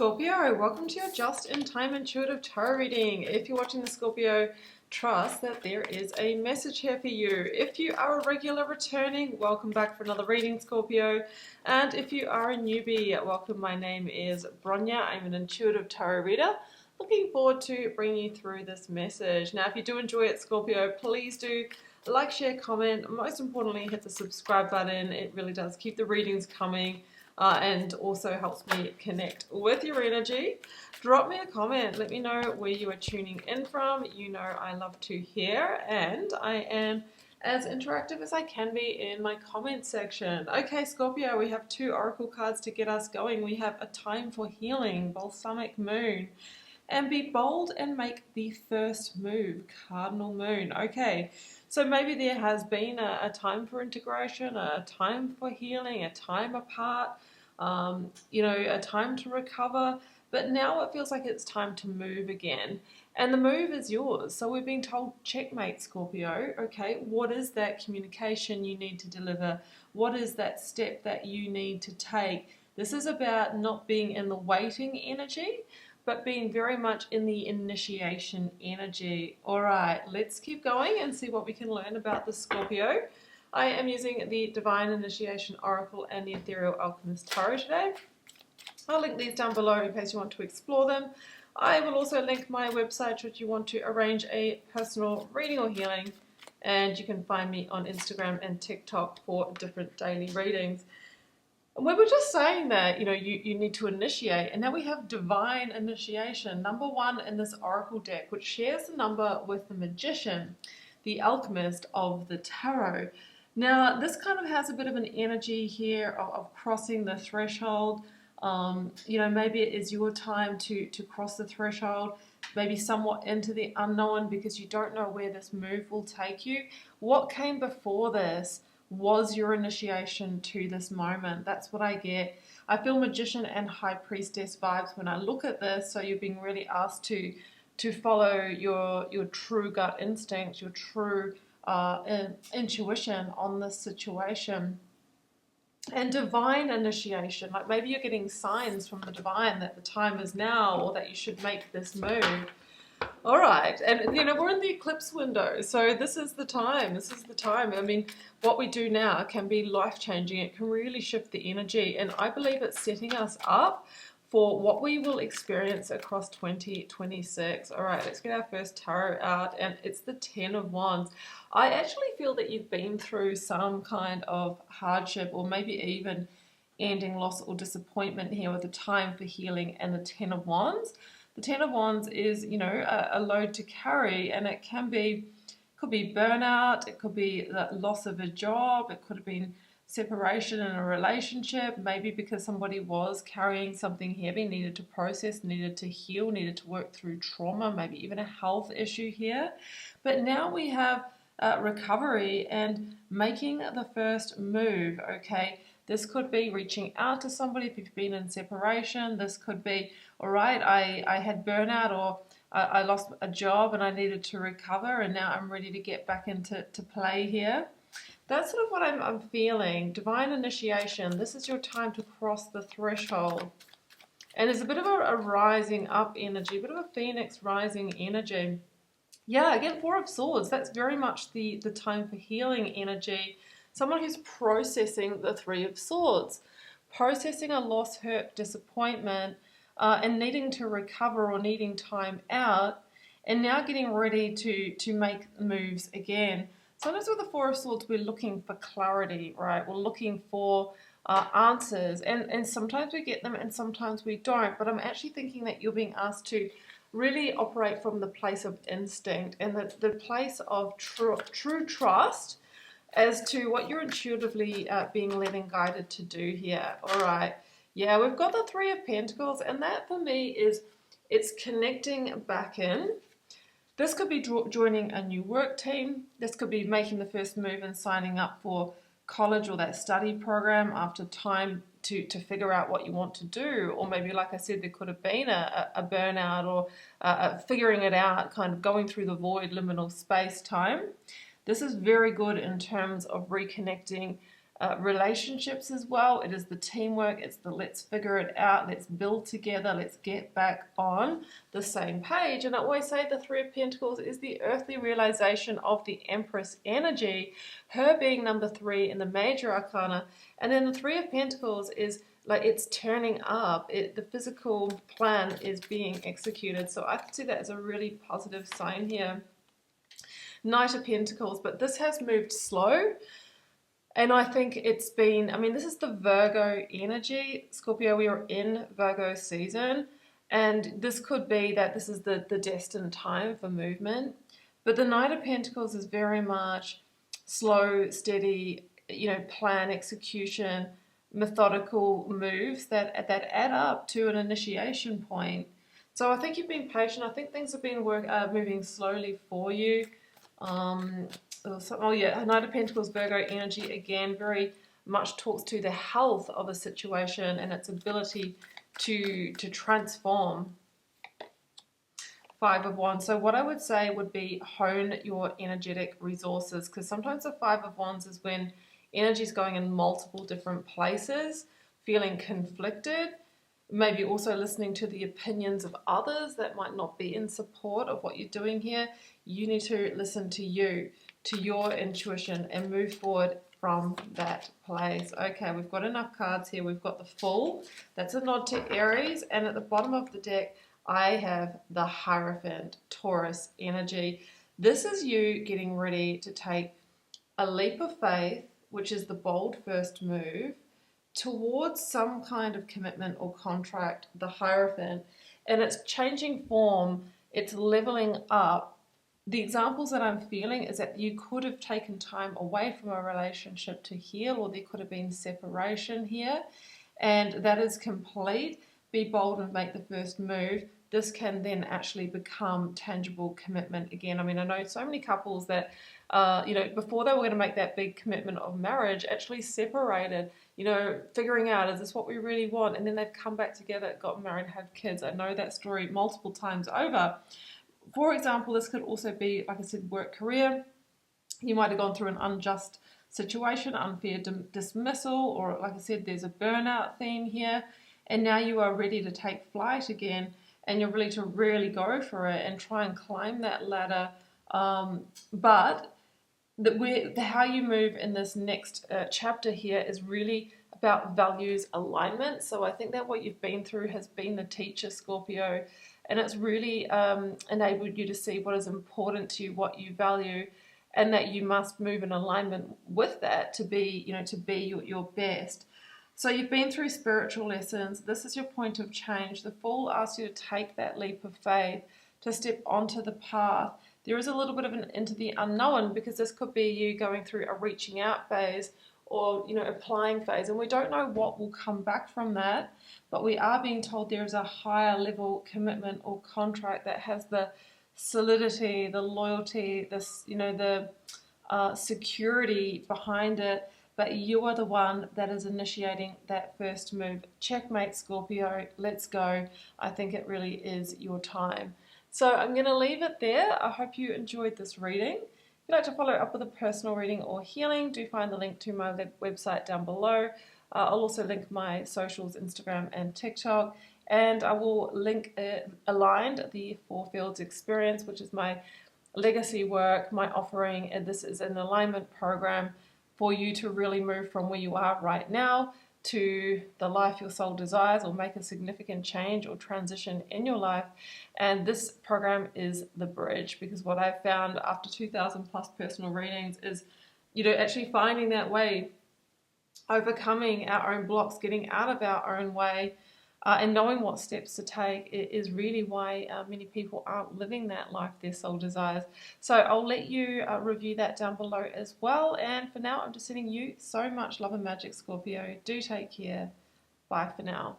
Scorpio, welcome to your just-in-time intuitive tarot reading. If you're watching the Scorpio, trust that there is a message here for you. If you are a regular returning, welcome back for another reading, Scorpio. And if you are a newbie, welcome. My name is Bronya. I'm an intuitive tarot reader. Looking forward to bringing you through this message. Now, if you do enjoy it, Scorpio, please do like, share, comment. Most importantly, hit the subscribe button. It really does keep the readings coming. And also helps me connect with your energy. Drop me a comment. Let me know where you are tuning in from. You know I love to hear, and I am as interactive as I can be in my comment section. Okay, Scorpio, we have two oracle cards to get us going. We have a time for healing, balsamic moon, and be bold and make the first move, cardinal moon. Okay, so maybe there has been a time for integration, a time for healing, a time apart, a time to recover, but now it feels like it's time to move again. And the move is yours. So we're being told, checkmate, Scorpio. Okay, what is that communication you need to deliver? What is that step that you need to take? This is about not being in the waiting energy, but being very much in the initiation energy. All right, let's keep going and see what we can learn about the Scorpio. I am using the Divine Initiation Oracle and the Ethereal Alchemist Tarot today. I'll link these down below in case you want to explore them. I will also link my website should you want to arrange a personal reading or healing. And you can find me on Instagram and TikTok for different daily readings. And we were just saying that, you need to initiate. And now we have Divine Initiation, number 1 in this Oracle deck, which shares the number with the Magician, the Alchemist of the Tarot. Now, this kind of has a bit of an energy here of crossing the threshold. Maybe it is your time to cross the threshold, maybe somewhat into the unknown because you don't know where this move will take you. What came before this was your initiation to this moment. That's what I get. I feel Magician and High Priestess vibes when I look at this, so you're being really asked to follow your true gut instinct, your true intuition on this situation. And divine initiation, like maybe you're getting signs from the divine that the time is now or that you should make this move. All right, and we're in the eclipse window, so this is the time. I mean, what we do now can be life-changing. It can really shift the energy, and I believe it's setting us up for what we will experience across 2026. All right, let's get our first tarot out, and it's the Ten of Wands. I actually feel that you've been through some kind of hardship or maybe even ending, loss, or disappointment here with the time for healing and the Ten of Wands. The Ten of Wands is, a load to carry, and it could be burnout, it could be the loss of a job, it could have been separation in a relationship, maybe because somebody was carrying something heavy, needed to process, needed to heal, needed to work through trauma, maybe even a health issue here. But now we have recovery and making the first move, okay? This could be reaching out to somebody if you've been in separation. This could be, all right, I had burnout, or I lost a job and I needed to recover, and now I'm ready to get back into play here. That's sort of what I'm feeling. Divine initiation. This is your time to cross the threshold. And there's a bit of a rising up energy, a bit of a phoenix rising energy. Yeah, again, Four of Swords. That's very much the time for healing energy. Someone who's processing the Three of Swords. Processing a loss, hurt, disappointment, and needing to recover or needing time out. And now getting ready to make moves again. Sometimes with the Four of Swords, we're looking for clarity, right? We're looking for answers, and sometimes we get them and sometimes we don't. But I'm actually thinking that you're being asked to really operate from the place of instinct and the place of true trust as to what you're intuitively being led and guided to do here. All right. Yeah, we've got the Three of Pentacles, and that for me is it's connecting back in. This could be joining a new work team. This could be making the first move and signing up for college or that study program after time to figure out what you want to do. Or maybe, like I said, there could have been a burnout or figuring it out, kind of going through the void, liminal space time. This is very good in terms of reconnecting relationships as well. It is the teamwork. It's the let's figure it out. Let's build together. Let's get back on the same page. And I always say the Three of Pentacles is the earthly realization of the Empress energy, her being number 3 in the major arcana. And then the Three of Pentacles is like it's turning up. The physical plan is being executed. So I see that as a really positive sign here. Knight of Pentacles, but this has moved slow. And I think it's been, I mean, this is the Virgo energy. Scorpio, we are in Virgo season. And this could be that this is the destined time for movement. But the Knight of Pentacles is very much slow, steady, plan, execution, methodical moves that add up to an initiation point. So I think you've been patient. I think things have been moving slowly for you. Oh yeah, Knight of Pentacles, Virgo energy again very much talks to the health of a situation and its ability to transform. Five of Wands. So what I would say would be hone your energetic resources, because sometimes the Five of Wands is when energy is going in multiple different places, feeling conflicted, maybe also listening to the opinions of others that might not be in support of what you're doing here. You need to listen to you, to your intuition, and move forward from that place. Okay, we've got enough cards here. We've got the Fool. That's a nod to Aries. And at the bottom of the deck, I have the Hierophant, Taurus energy. This is you getting ready to take a leap of faith, which is the bold first move, towards some kind of commitment or contract, the Hierophant, and it's changing form, it's leveling up. The examples that I'm feeling is that you could have taken time away from a relationship to heal, or there could have been separation here, and that is complete. Be bold and make the first move. This can then actually become tangible commitment again. I mean, I know so many couples that, before they were going to make that big commitment of marriage, actually separated, figuring out, is this what we really want? And then they've come back together, got married, had kids. I know that story multiple times over. For example, this could also be, like I said, work, career. You might have gone through an unjust situation, unfair dismissal, or like I said, there's a burnout theme here. And now you are ready to take flight again, and you're ready to really go for it and try and climb that ladder. But how you move in this next chapter here is really about values alignment. So I think that what you've been through has been the teacher, Scorpio, and it's really enabled you to see what is important to you, what you value, and that you must move in alignment with that to be, your best. So you've been through spiritual lessons. This is your point of change. The Fool asks you to take that leap of faith, to step onto the path. There is a little bit of an into the unknown, because this could be you going through a reaching out phase or, applying phase. And we don't know what will come back from that, but we are being told there is a higher level commitment or contract that has the solidity, the loyalty, this, the security behind it. But you are the one that is initiating that first move. Checkmate, Scorpio. Let's go. I think it really is your time. So I'm going to leave it there. I hope you enjoyed this reading. If you'd like to follow up with a personal reading or healing, do find the link to my website down below. I'll also link my socials, Instagram and TikTok. And I will link Aligned, the Four Fields Experience, which is my legacy work, my offering. And this is an alignment program for you to really move from where you are right now to the life your soul desires, or make a significant change or transition in your life. And this program is the bridge, because what I've found after 2,000 plus personal readings is, actually finding that way, overcoming our own blocks, getting out of our own way, and knowing what steps to take is really why many people aren't living that life their soul desires. So I'll let you review that down below as well. And for now, I'm just sending you so much love and magic, Scorpio. Do take care. Bye for now.